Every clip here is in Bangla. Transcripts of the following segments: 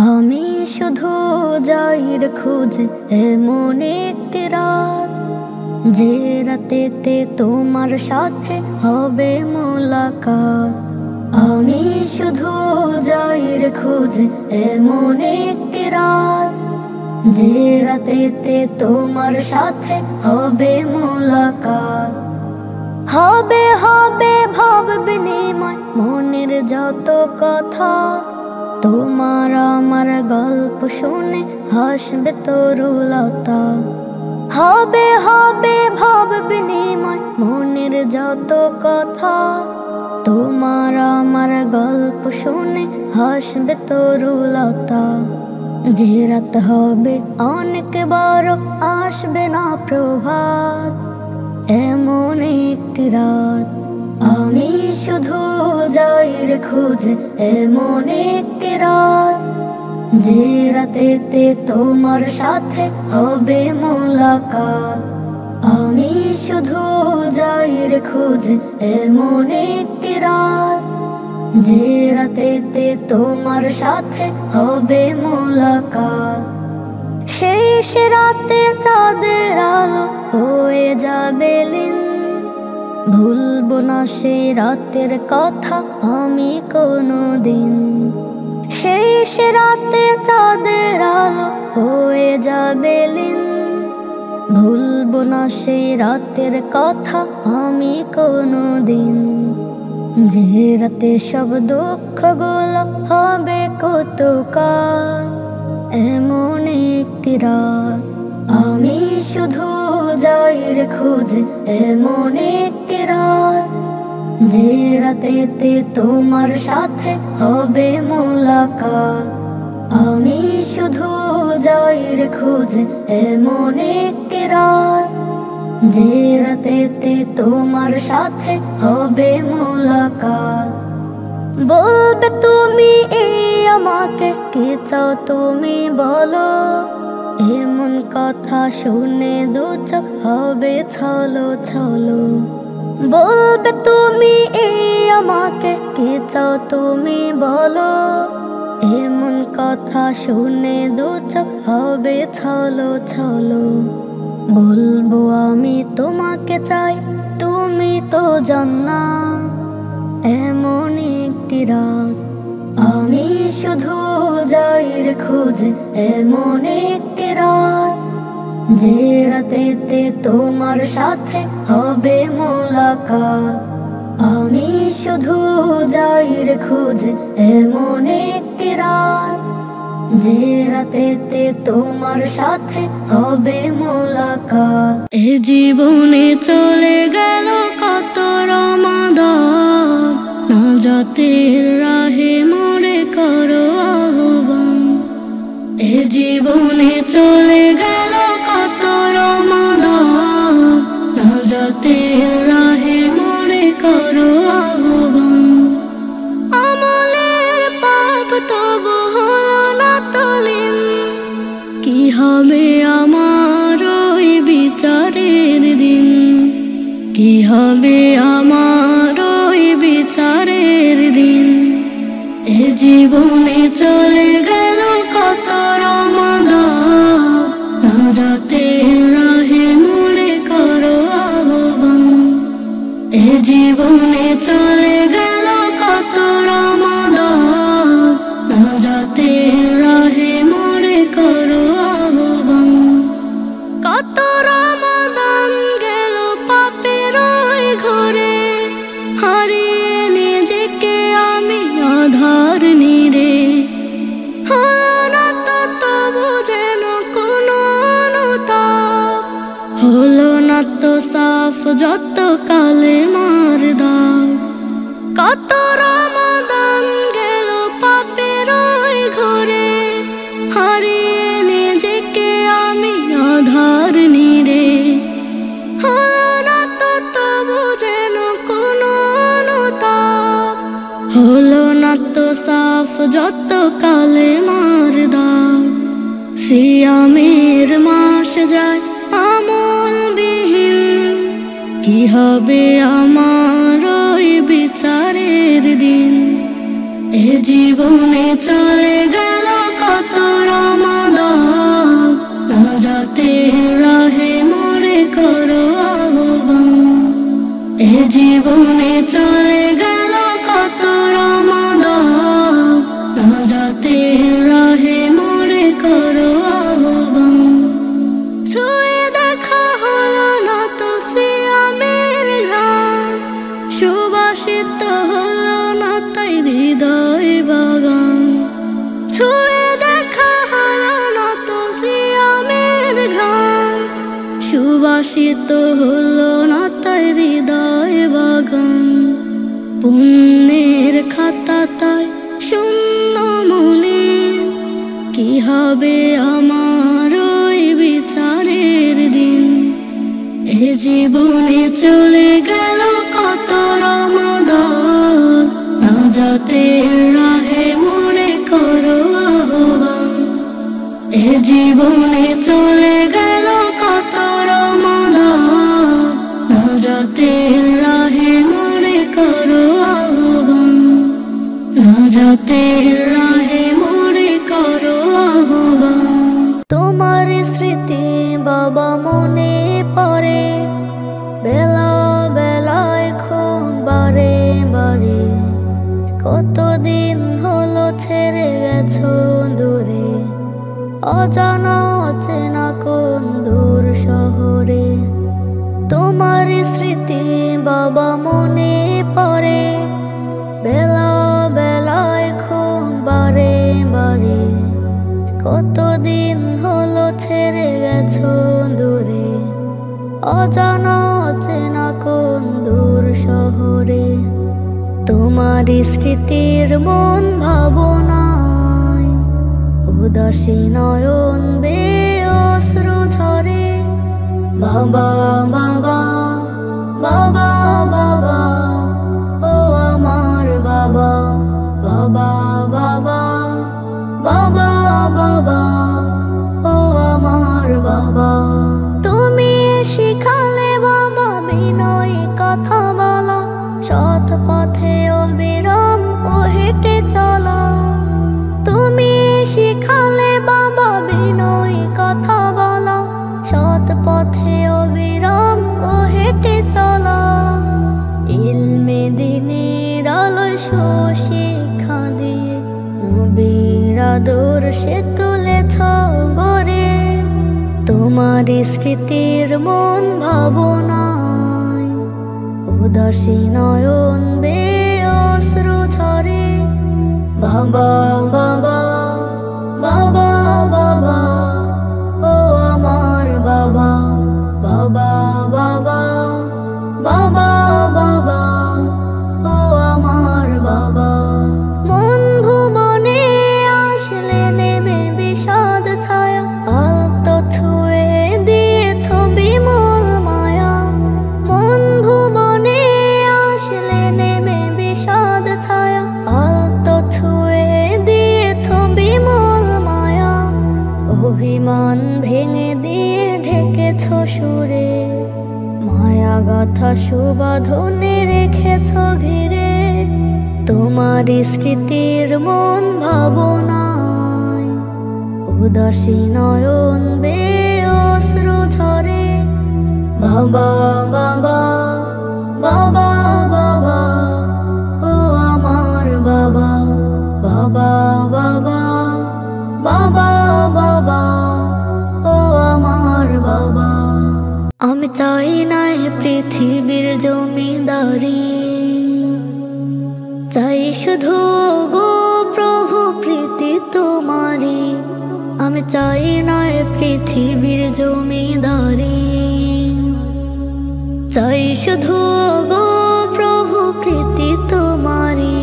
আমি শুধু যাইর খোঁজে এমন একটি রাত, যে রাতেতে তোমার সাথে হবে মোলাকাত। আমি শুধু যাইর খোঁজে এমন একটি রাত, যে রাতেতে তোমার সাথে হবে মোলাকাত। হবে হবে ভাব বিনিময় মনের যত কথা, তোমার আমার গল্প শুনে হাসবে তরুলতা। হবে হবে ভাব বিনিময় মনের যত কথা, তোমার আমার গল্প শুনে হাসবে তরুলতা। যে রাত হবে অনেক বড়, আসবে না প্রভাত, এমন একটি রাত। আমি শুধু যাইর খোঁজে এমন একটি রাত, যে রাতেতে তোমার সাথে হবে মোলাকাত। আমি শুধু যাইর খোঁজে এমন একটি রাত, যে রাতেতে তোমার সাথে হবে মোলাকাত। শেষ রাতে চাঁদের আলো হয়ে যাবে লীন, ভুলবো না সেই রাতের কথা আমি কোনোদিন। শেষ রাতে চাঁদের আলো হয়ে যাবে লীন, ভুলবো না সেই রাতের কথা আমি কোনোদিন। যে রাতে সব দুঃখগুলো হবে কতকাল, এমন একটি রাত। আমি শুধু যাইর খোঁজে এমন একটি রাত, যে রাতেতে তোমার সাথে হবে মোলাকাত। আমি শুধু যাইর খোঁজে এমন একটি রাত, যে রাতেতে তোমার সাথে হবে মোলাকাত। বলবে তুমি এই আমাকে, কি চাও তুমি বলো, এমন কথা শুনে দু চোখ হবে ছলো ছলো। বলবে তুমি এই আমাকে, কি চাও তুমি বলো, এমন কথা শুনে দু চোখ হবে ছলো ছলো। বলবো আমি তোমাকে চাই, তুমি তো জান্নাত, এমন একটি রাত। আমি শুধু যাইর খোঁজে এমন একটি রাত, যে রাতেতে তোমার সাথে হবে মোলাকাত। আমি শুধু যাইর খোঁজে এমন একটি রাত, যে রাতেতে তোমার সাথে হবে মোলাকাত। এ জীবনে চলে গেল কত রমাদান, নাজাতের রাহে মোরে করো আহ্বান। এ জীবনে চলে গেল কত রমাদান, নাজাতের রাহে মোরে করো আহ্বান। আমলের পাপ তবু হলো না তলিন, কি হবে আমার ওই বিচারের দিন, কি হবে আমার ওই বিচারের দিন। এ জীবনে চলে গেল কত রমাদান, নাজাতের রাহে মোরে করো আহ্বান। এ জীবনে চলে গেল কত রমাদান, নাজাতের রাহে মোরে করো আহ্বান। কত রমাদান গেল পাপের ওই ঘরে, হারিয়ে নিজেকে আমি আধার নিরে। হলো না তো তবু যেন কোনো অনুতাপ, হলো না তো সাফ যত কালেমার দাগ। কত রমাদান গেল পাপের ওই ঘরে, হারিয়ে নিজেকে আমি আধার নিরে। হলো না তো তবু যেন কোনো অনুতাপ, হলো না তো সাফ যত কালেমার দাগ। সিয়ামের মাস যায় আমলবিহীন, কি হবে আমার ওই বিচারের দিন। এ জীবনে চলে গেল কত সুবাসিত হলো না তাই হৃদয় বাগান। পুণ্যের খাতা তাই শূন্য মনে, কি হবে আমার ওই বিচারের দিন। এ জীবনে চলে গেল কত রমাদান, নাজাতের রাহে মোরে করো আহ্বান। এ জীবনে চলে গেল কত রমাদান, নাজাতের রাহে মোরে করো আহ্বান। নাজাতের রাহে মোরে করো আহ্বান। তোমার স্মৃতি বাবা মনে পড়ে, বেলা বেলায় খুব বারে বারে। কতদিন হলো ছেড়ে গেছো দূরে, অজানা অচেনা কোন দূর শহরে। তোমার স্মৃতি বাবা মনে পড়ে, বেলা বেলায় খুব বারে বারে। কতদিন হলো ছেড়ে গেছো দূরে, অজানা অচেনা কোন দূর শহরে। তোমার স্মৃতির মন ভাবনায় উদাসী নয়ন বেয়ে অশ্রু ঝরে। বাবা বাবা বাবা বাবা, ও আমার বাবা। বাবা বাবা বাবা বাবা, ও আমার বাবা। তুমি শিখালে বাবা বিনয় কথা বলা, সৎ পথে অবিরাম ও হেঁটে চলা। তুমি শিখালে বাবা বিনয় কথা বলা, সৎ পথে অবিরাম ও হেঁটে চলা। ইলমে দিনের আলস্য শিক্ষা দিয়ে নবীর আদর্শে তুলেছ গড়ে। তোমার স্মৃতির মন ভাবনায় উদাসী নয়ন বেয়ে অশ্রু ঝরে। বাবা বাবা বাবা বাবা, ও আমার বাবা। বাবা বাবা বাবা বাবা, ও আমার বাবা। মন ভুবনে আসলে নেমে বিষাদ ছায়া, আলতো ছুঁয়ে দিয়েছ বিমল মায়া। মন ভুবনে আসলে নেমে বিষাদ ছায়া, আলতো ছুঁয়ে দিয়েছ বিমল মায়া। অভিমান ভেঙে দিয়ে ঢেকেছ সুরে, মায়া গাথা সুবাঁধনে রেখেছ ঘিরে। তোমার স্মৃতির মন ভাবনায় উদাসী নয়ন বেয়ে অশ্রু ঝরে। বাবা বাবা বাবা বাবা, ও আমার বাবা। বাবা বাবা বাবা বাবা, ও আমার বাবা। আমি চাই না এ পৃথিবীর জমিদারি, চাই শুধু গো প্রভু প্রীতি তোমারি। আমি চাই না এ পৃথিবীর জমিদারি, চাই শুধু গো প্রভু প্রীতি তোমারি।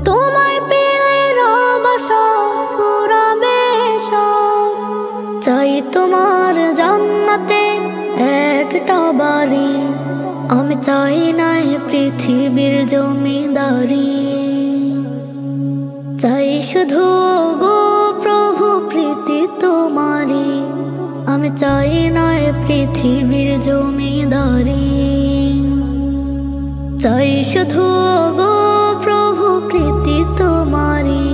তোমায় পেলে রব সব ফুরাবে সব, চাই তোমার জান্নাতে একটা বাড়ি। আমি চাই না এ পৃথিবীর জমিদারি, চাই শুধু গো প্রভু প্রীতি তোমারি। আমি চাই না এ পৃথিবীর জমিদারি, চাই শুধু গো প্রভু প্রীতি তোমারি।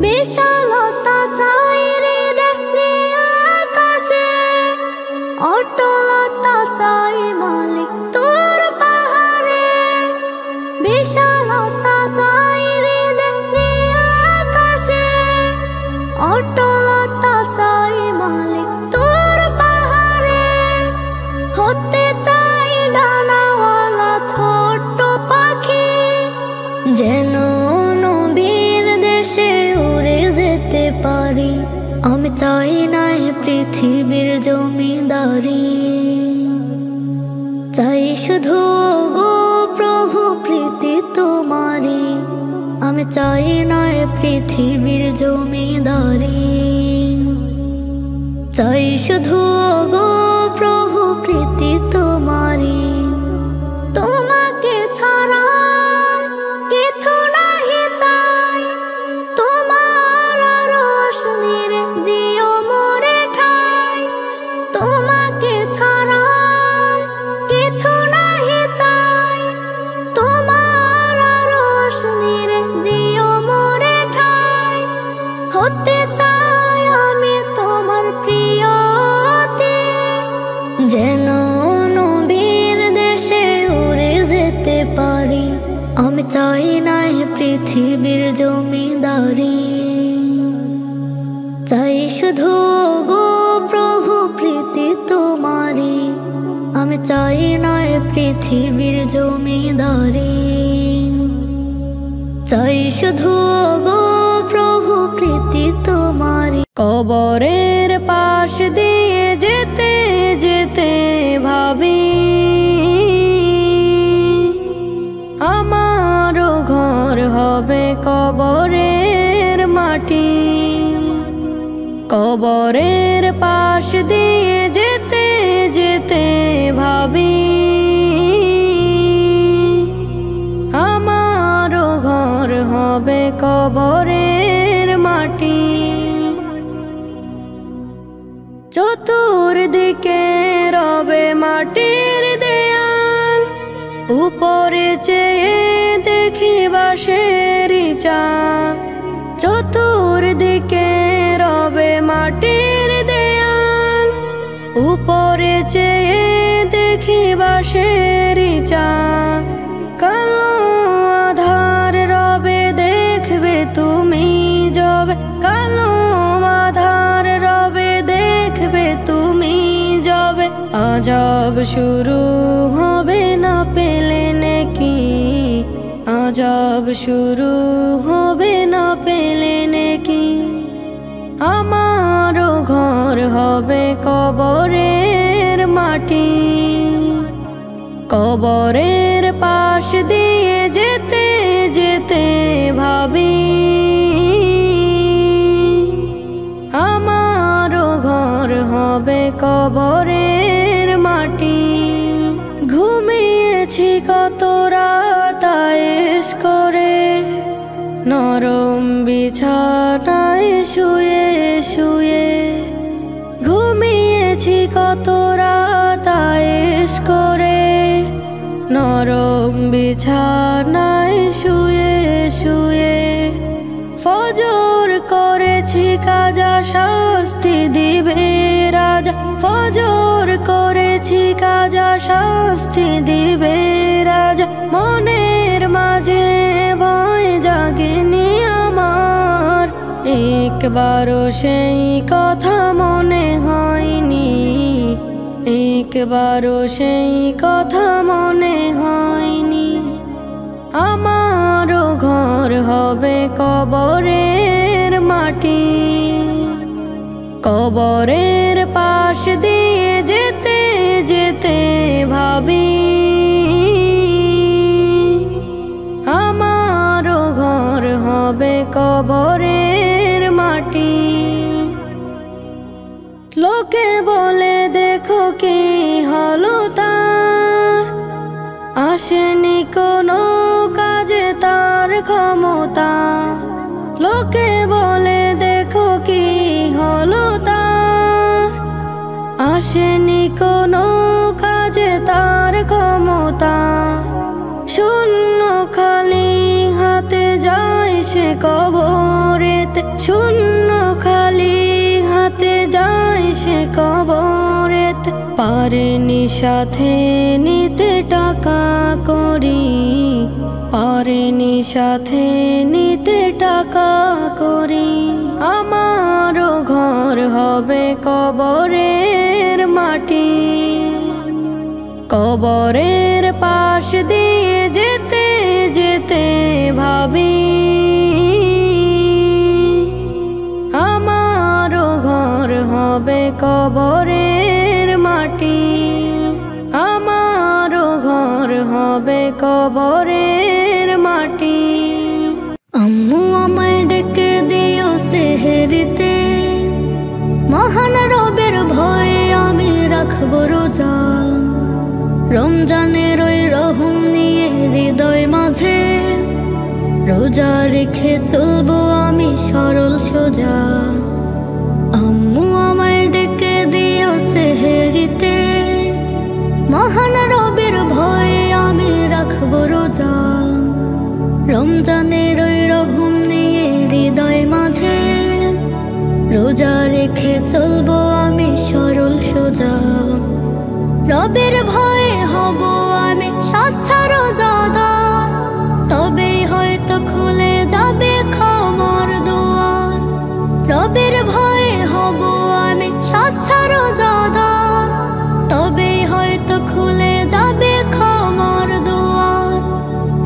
বিশালতা চাই হৃদয় আকাশে, অটলতা চাই মালিক তোর পাহাড়ে। বিশালতা চাই হৃদয় আকাশে, অটলতা চাই মালিক তোর পাহাড়ে। হতে চাই ডানাওয়ালা ছোট্ট পাখি, যেন নবীর দেশে উড়ে যেতে পারি। আমি চাই না এ পৃথিবীর জমিদারি। চাই শুধু গো প্রভু প্রীতি তোমারি, আমি চাই না পৃথিবীর জমিদারি। চাই শুধু গো প্রভু প্রীতি তোমারি, তোমাকে ছাড়া কিছু নাহি চাই। তোমার রোশনির দিও মোরে ঠাই, তোমাকে ছাড়া কিছু নাহি চাই। তোমার রোশনির দিও মোরে ঠাই, হতে চাই আমি তোমার প্রিয়তি। যেন নবীর দেশে উড়ে যেতে পারি, আমি চাই না পৃথিবীর জমিদারি। চাই শুধু গো প্রভু প্রীতি তোমারি, আমি চাই না পৃথিবীর জমিদারি। চাই শুধু গো প্রভু প্রীতি তোমারি। কবরের পাশ দিয়ে যেতে যেতে ভাবি, আমারও ঘর হবে কবরের মাটি। কবরের পাশ দিয়ে যেতে যেতে ভাবি, আমারও ঘর হবে কবরের মাটি। চতুর্দিকে রবে মাটির দেয়াল, উপরে চেয়ে দেখি বাঁশেরি চাল। চতুর্দিকে রবে মাটির দেয়াল, উপরে চেয়ে দেখি বাঁশেরি চাল। কালো আধার রবে দেখবে তুমি যবে, কালো আধার রবে দেখবে তুমি যবে। আজব শুরু হবে না পেলে নেকি, আজব শুরু হবে না পেলে নেকি। আমারও ঘর হবে কবরের মাটি। কবরের পাশ দিয়ে যেতে যেতে ভাবি, আমারও ঘর হবে কবরের মাটি। ঘুমিয়েছি কত রাত আয়েশ করে, নরম বিছানায় শুয়ে শুয়ে। ঘুমিয়েছি কত রাত আয়েশ করে, নরম বিছানায় শুয়ে শুয়ে। ফজর করেছি কাজা শাস্তি দিবে রাজা, ফজর করেছি কাজা শাস্তি দিবে রাজা। মনের মাঝে ভয় জাগেনি আমার, একবারও সেই কথা মনে হয়নি, একবারও সেই কথা মনে হয়নি। আমারও ঘর হবে কবরের মাটি। কবরের পাশ দিয়ে যেতে যেতে ভাবি, আমারও ঘর হবে কবরের মাটি। লোকে বলে দেখো কি হলো তার, আসেনি কোনো কাজে তার ক্ষমতা। লোকে বলে দেখো কি হলো তার, আসেনি কোনো কাজে তার ক্ষমতা। শূন্য খালি হাতে যায় সে কবরেতে, শূন্য খালি হাতে যায় সে কবরেতে। পারেনি সাথে নিতে টাকা করি, পারেনি সাথে নিতে টাকা করি। আমারও ঘর হবে কবরের মাটি। কবরের পাশ দিয়ে যেতে যেতে ভাবি, আমারও ঘর হবে হবে কবরের মাটি, আমারও ঘর হবে কবরের মাটি। আম্মু আমায় ডেকে দিও সেহেরিতে, মহান রবের ভয়ে আমি রাখবো রোজা। রমজানের ওই রহম নিয়ে হৃদয় মাঝে, রোজা রেখে চলবো আমি সরল সোজা। আম্মু আমায় ডেকে দিও সেহেরিতে, মহান রবের ভয়ে আমি রাখবো রোজা। রমজানের ওই রহম নিয়ে হৃদয় মাঝে, রোজা রেখে চলবো আমি সরল সোজা। রবের ভয়ে হব আমি স্বচ্ছা রোজাদার, তবেই হয়তো খুলে যাবে ক্ষমার দুয়ার। রবের ভয়ে হব আমি স্বচ্ছা রোজাদার, তবেই হয়তো খুলে যাবে ক্ষমার দুয়ার।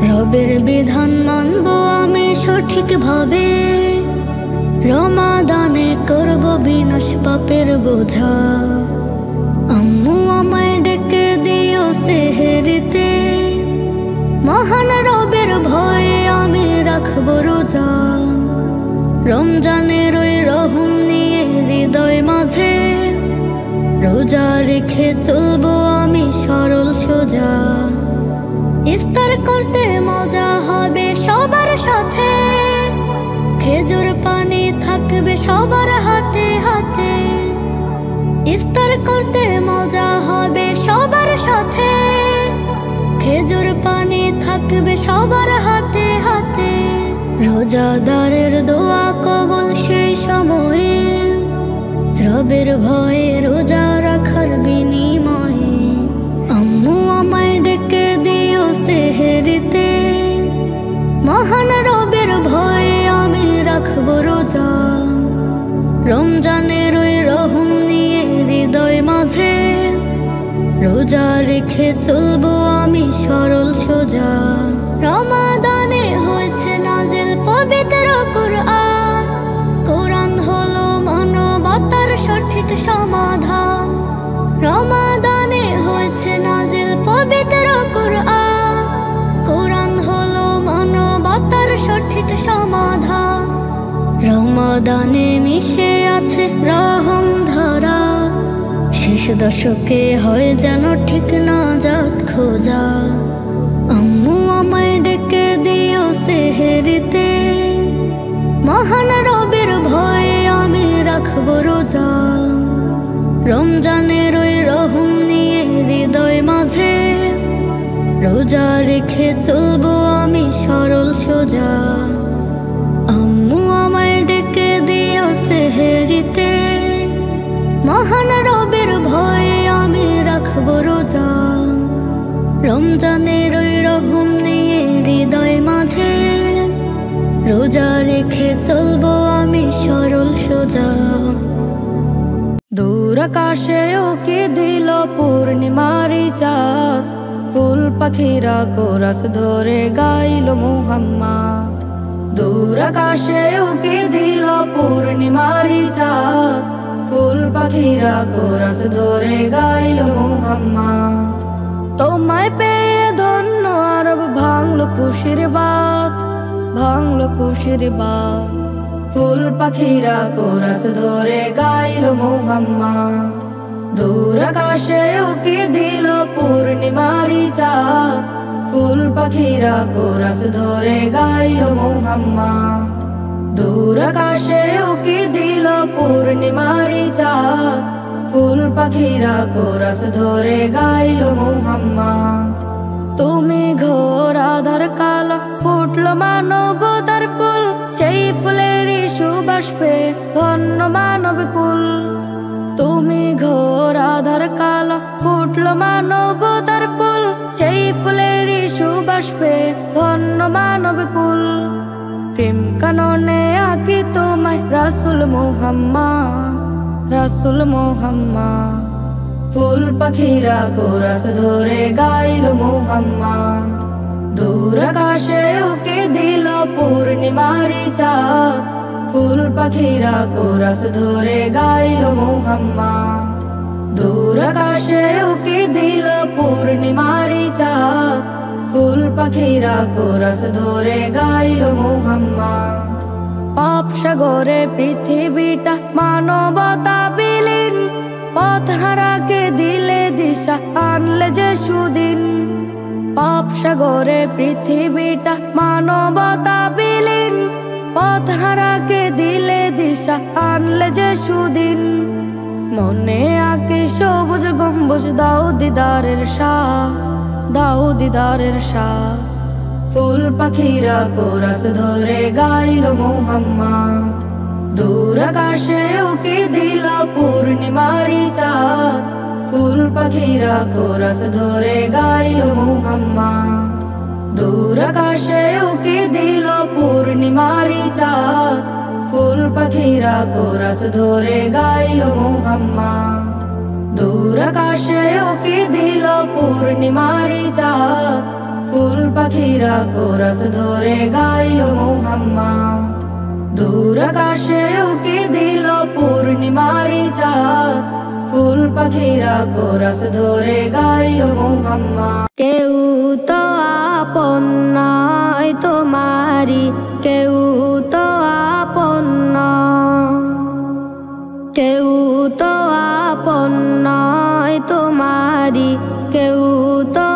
রবের বিধান মানবো আমি সঠিকভাবে, রমাদানে করব বিনাশ পাপের বোঝা। আম্মু আমায় ডেকে দিও সেহেরিতে, মহান রবের ভয়ে আমি রাখবো রোজা। রমজানের ওই রহম নিয়ে হৃদয় মাঝে, রোজা রেখে চলবো আমি সরল সোজা। ইফতার করতে মজা হবে সবার সাথে, খেজুর পানি থাকবে সবার হাতে হাতে। ইফতার করতে মজা হবে সবার সাথে, খেজুর পানি থাকবে সবার হাতে হাতে। রোজাদারের দোয়া কবুল সেই সময়ে, রবের ভয়ে রোজা রাখার বিনিময়ে। আম্মু আমায় ডেকে দিও সেহেরিতে, মহান রবের ভয়ে আমি রাখবো রোজা। রমজানের ওই রহম নিয়ে হৃদয় মাঝে, রোজা রেখে চলবো আমি সরল সোজা। রমাদানে হয়েছে নাজিল পবিত্র কুরআন, কোরআন হলো মানবতার সঠিক সমাধান। রমাদানে হয়েছে নাজিল পবিত্র কুরআন, কোরআন হলো মানবতার সঠিক সমাধান। রমাদানে মিশে আছে রহম ধারা, শেষ দশকে হয় যেন ঠিক নাজাত খোঁজা। আম্মু আমায় ডেকে দিও সেহেরিতে, মহান রবের ভয়ে আমি রাখবো রোজা। রমজানের ওই রহম নিয়ে হৃদয় মাঝে, রোজা রেখে চলবো আমি সরল সোজা। আম্মু আমায় ডেকে দিও সেহেরিতে, মহান রবের ভয়ে আমি রাখবো রোজা। রমজানের ওই রহম নিয়ে হৃদয় মাঝে, রোজা রেখে চলবো আমি সরল সোজা। দূর আকাশে ওকে দিল পূর্ণিমারি চাঁদ, ফুল পাখিরা কোরাস ধরে গাইল মুহাম্মদ। দূর আকাশে ওকে দিল পূর্ণিমারি চাঁদ, ফুল পাখিরা কোরাস ধরে গাইল মুহাম্মদ। তোমায় পেয়ে ধন্য আরব ভাঙল খুশির বাত, ভাঙল খুশির বাত। ফুল পাখিরা কোরাস ধরে গাইল মুহাম্মদ। দূর আকাশে ওকে দিল পূর্ণিমারি চাঁদ, ফুল পাখিরা কোরাস ধরে গাইল মুহাম্মদ। দূর আকাশে ওকে দিল পূর্ণিমারি চাঁদ, ফুল পাখিরা কোরাস ধরে গাইল মুহাম্মদ। তুমি ঘোর আধার কালো ফুটলো মানবতার ফুল, সেই ফুলেরই সুবাস পেয়ে ধন্য মানব কুল। তুমি ঘোর আধার কালো ফুটলো মানবতার ফুল, সেই ফুলেরই সুবাস পেয়ে ধন্য মানব কুল। প্রেম কাননে আঁকি তোমায় রাসূল মুহাম্মদ, রাসূল মুহাম্মদ। ফুল পাখিরা কোরাস ধরে গাইল মুহাম্মদ। দূর আকাশে ওকে দিল পূর্ণিমারি চাঁদ, ফুল পাখিরা কোরাস ধরে গাইল মুহাম্মদ। দূর আকাশে উকি দিল পূর্ণিমারি চাঁদ, ফুল পাখিরা কোরাস ধরে গাইল মুহাম্মদ। পাপ সাগরে পৃথিবীটা মানবতা বিলীন, পথহারাকে দিলে দিশা আনলে যে সুদিন। পাপ সাগরে পৃথিবীটা মানবতা বিলীন, পথহারাকে দিলে দিশা আনলে যে সুদিন। মনে আঁকে সবুজ গম্বুজ দাও দিদারের স্বাদ, দাও দিদারের স্বাদ। ফুল পাখিরা কোরাস ধরে গাইল মুহাম্মদ। দূর আকাশে উকি দিল পূর্ণিমারি চাঁদ, ফুল পাখিরা কোরাস ধরে গাইল মুহাম্মদ। দূর আকাশে উকি দিল পূর্ণিমারি চাঁদ, ফুল পাখিরা কোরাস ধরে গাইল মুহাম্মদ। দূর আকাশে উকি দিল পূর্ণিমারি চাঁদ, ফুল পাখিরা কোরাস ধরে গাইল মুহাম্মদ। দূর আকাশে উকি দিল পূর্ণিমারি চাঁদ, ফুল পাখিরা কোরাস ধরে গাইল মুহাম্মদ। কেউ তো আপন নয় তোমারি, কেউ তো আপন নয়, কেউ তো আপন নয় তোমারি, কেউ তো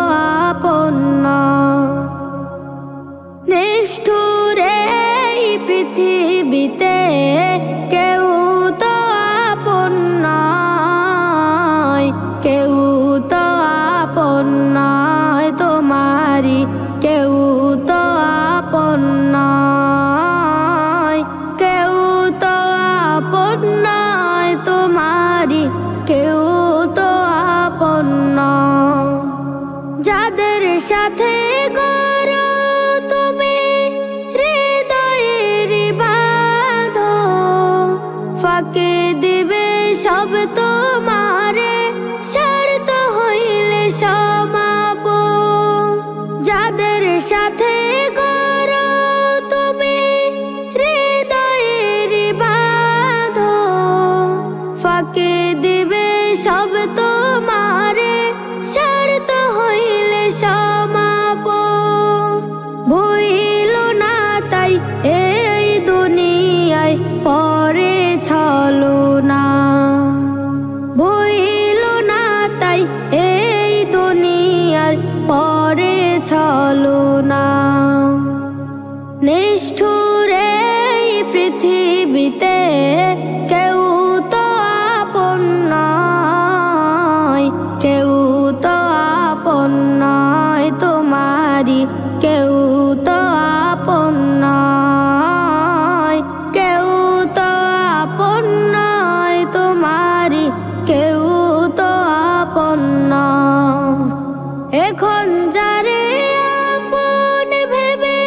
আপন নয়। নিষ্ঠুর এই পৃথিবীতে কেউ তো আপন নয়, কেউ তো আপন নয় তোমারি, কেউ তো আপন নয়, কেউ তো আপন নয় তোমারি, কেউ তো আপন নয়। যাদের সাথে করো তুমি হৃদয়ের বাঁধন, ফাঁকে দিবে সব তোমারে স্বার্থ হইলে সমাপন। যাদের সাথে করো তুমি হৃদয়ের বাঁধন, ফাঁকে দিবে সব তোমারে স্বার্থ হইলে সমাপন। ভুইল না তাই এই দুনিয়ায় পরে ছলো না, ভুইল না তাই এই দুনিয়ার পরে ছলো না। নিষ্ঠুর এই পৃথিবীতে কেউ তো আপন নয়, কেউ তো আপন নয় তোমারি, কেউ তো আপন নয়, কেউ তো আপন নয় তোমারি, কেউ তো আপন নয়। এখন যারে আপন ভেবে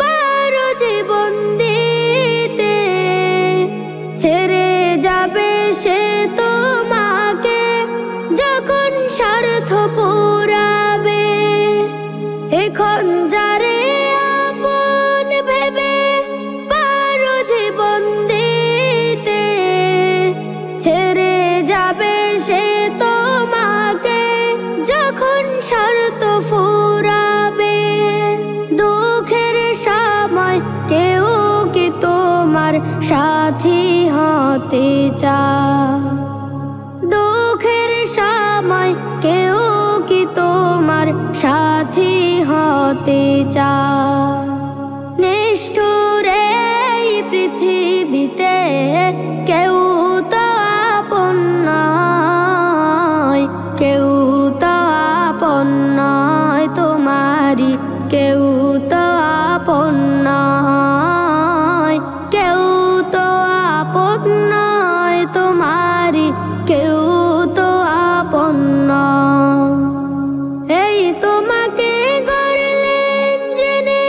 পারো জীবন দিতে, ছেড়ে যাবে সে তোমাকে যখন স্বার্থ পুরাবে। এখন যারে আপন ভেবে পারো জীবন দিতে, ছেড়ে যাবে সে তোমাকে যখন স্বার্থ ফুরাবে। দুঃখের সময় কেউ কি তোমার সাথী হতে চায়, দুঃখের সময় কেউ কি তোমার সাথী হতে চায়। নিষ্ঠুর এই পৃথিবীতে কেউ তো আপন নয়, কেউ তো আপন নয় তোমারি, কেউ তো আপন নয়, কেউ তো আপন নয় তোমারি, কেউ তো আপন নয়। এই তোমাকে গড়লেন জেনে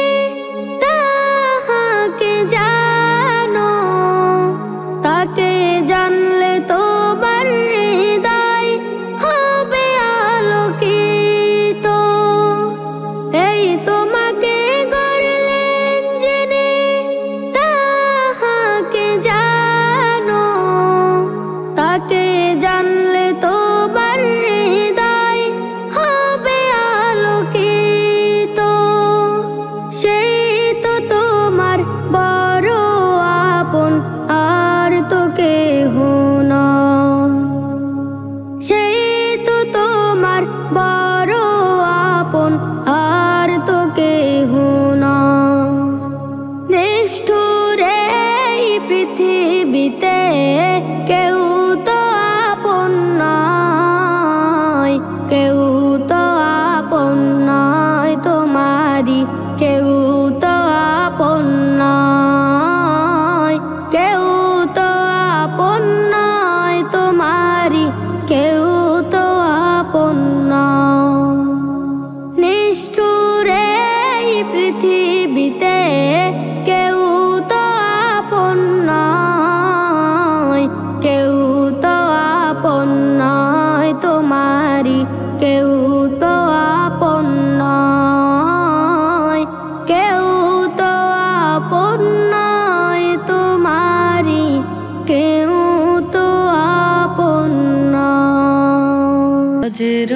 সাজের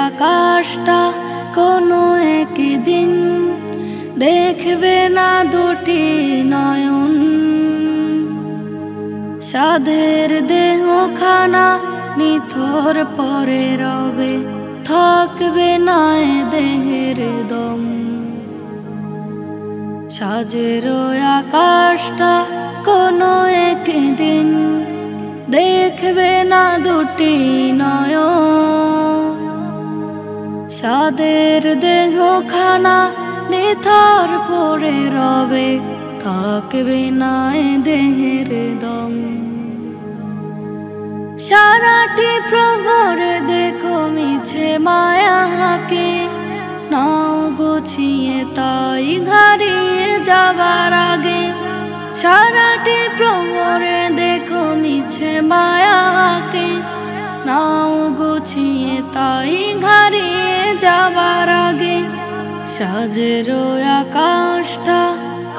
আকাশটা কোনো একদিন দেখবে না দুটি নয়ন, সাধের দেহখানা নিথর পরে রবে, থাকবে না এ দেহের দম। সাজের আকাশটা কোনো একদিন দেখবে না দুটি নয়ন, সাধের দেহখানা নিথর পরে রবে, থাকবে না এ দেহের দম। সারাটি প্রহরে দেখো মিছে মায়া হাকে, নাও গুছিয়ে তাই হারিয়ে যাবার আগে। সারাটি প্রহরে দেখো মিছে মায়া হাকে, নাও গুছিয়ে তাই হারিয়ে যাবার আগে। সাজের আকাশটা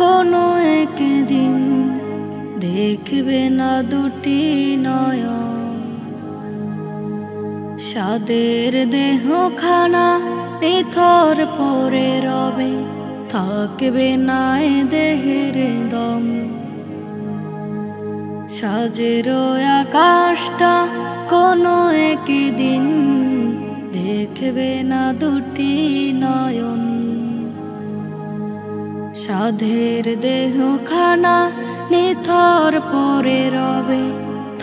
কোনো একদিন দেখবে না দুটি নয়ন, সাদের দেহখানা নিথর পরে রবে, থাকবে না এ দেহের দম। সাজের আকাশটা কোনো একদিন দেখবে না দুটি নয়ন, সাধের দেহখানা নিথর পরে রবে,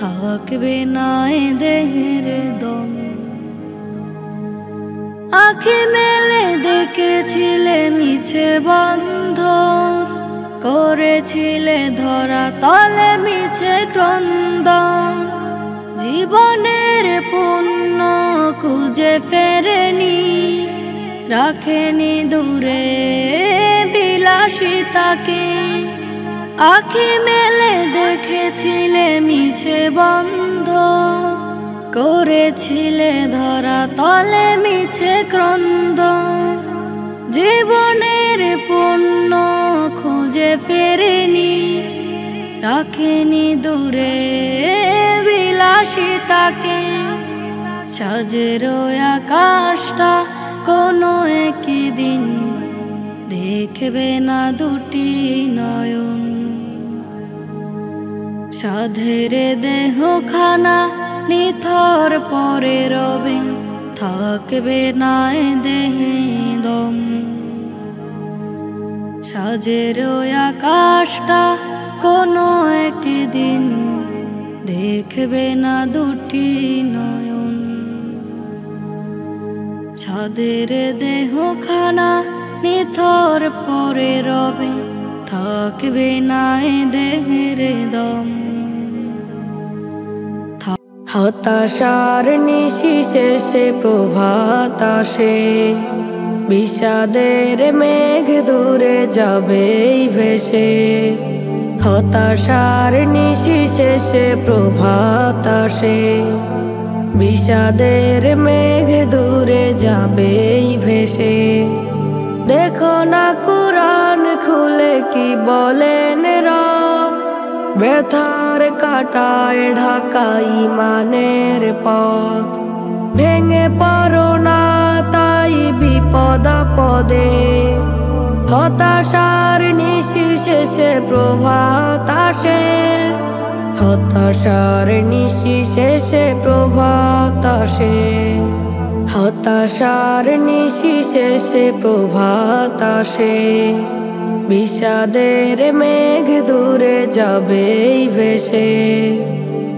থাকবে না এ দেহের দম। আঁখি মেলে দেখেছিলে মিছে বন্ধন, করেছিলে ধরা তলে মিছে ক্রন্দন। জীবনের পুণ্য খুঁজে ফেরেনি, রাখেনি দূরে বিলাসিতাকে। আঁখি মেলে দেখেছিলে মিছে বন্ধন, করেছিলে ধরা তলে মিছে ক্রন্দন। জীবনের পুণ্য খুঁজে ফেরেনি, রাখেনি দূরে বিলাসিতাকে। সাজের আকাশটা কোনো একদিন দেখবে না দুটি নয়ন, সাধের দেহখানা নিথর পরে রবে, থাকবে না এ দেহে দম। সাজের আকাশটা কোনো একদিন দেখবে না দুটি নয়ন, সাদের দেহখানা নিথর পরে রবে, থাকবে না এ দেহের দম। হতাশার নিশি শেষে প্রভাত আসে, বিষাদের মেঘ দূরে যাবেই ভেসে। হতাশার নিশি শেষে প্রভাত আসে, বিষাদের মেঘ দূরে যাবেই ভেসে। দেখো না কুরআন খুলে কি বলেন রব, ব্যথার কাটায় ঢাকা ঈমানের পথ। ভেঙে পড়ো না তাই বিপদ আপদে, হতাশার নিশি শেষে প্রভাত আসে। হতাশার নিশি শেষে প্রভাত আসে, হতাশার নিশি শেষে প্রভাত আসে। বিষাদের মেঘ দূরে যাবেই ভেসে,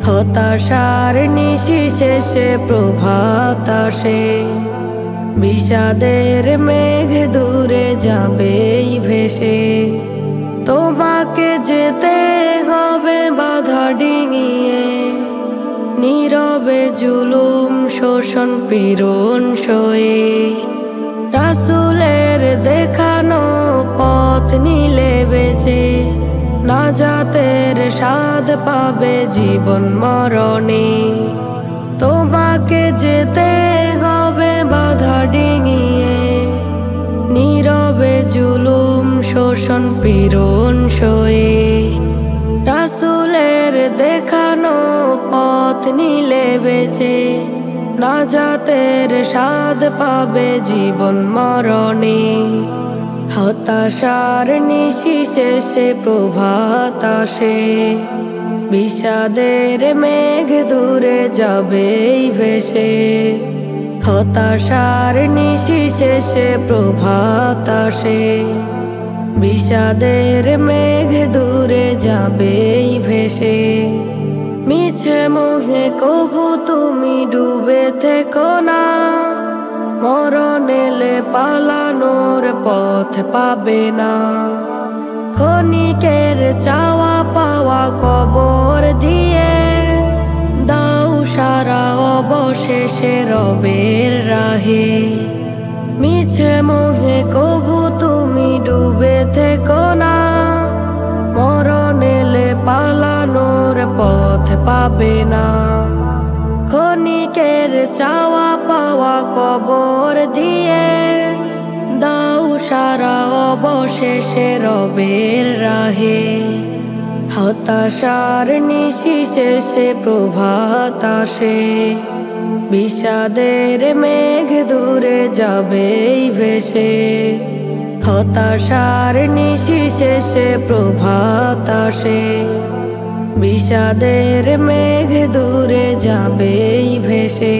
হতাশার নিশি শেষে প্রভাত আসে। বিষাদের মেঘ দূরে যাবেই ভেসে। তোমাকে যেতে হবে বাধা ডিঙিয়ে, নীরবে জুলুম শোষণ পীড়ন সয়ে। রাসূলের দেখানো পথ নিলে বেঁচে, নাজাতের স্বাদ পাবে জীবন মরণে। তোমাকে যেতে হবে বাধা ডিঙিয়ে, নীরবে জুলুম শোষণ পীড়ন সয়ে। রাসূলের দেখানো পথ নিলে বেঁচে, নাজাতের স্বাদ পাবে জীবন মরণে। হতাশার নিশি শেষে প্রভাত আসে, বিষাদের মেঘ দূরে যাবেই ভেসে। হতাশার নিশি শেষে প্রভাত আসে, বিষাদের মেঘ দূরে যাবেই ভেসে। মিছে মোহে কবু তুমি ডুবে থেকো না, মরণ এলে পালানোর পথ পাবে না। ক্ষণিকের চাওয়া পাওয়া কবর দিয়ে দাও সারা অবশেষে রবের রাহে। মিছে মোহে কবু তুমি ডুবে থেকো না, মরণ এলে পালানোর পথ পাবে না। ক্ষণিকের চাওয়া পাওয়া কবর দিয়ে দাও সারা অবশেষে রবের রাহে। হতাশার নিশি শেষে প্রভাত আসে, বিষাদের মেঘ দূরে যাবেই ভেসে। হতাশার নিশি শেষে প্রভাত আসে, বিষাদের মেঘ দূরে যাবেই ভেসে।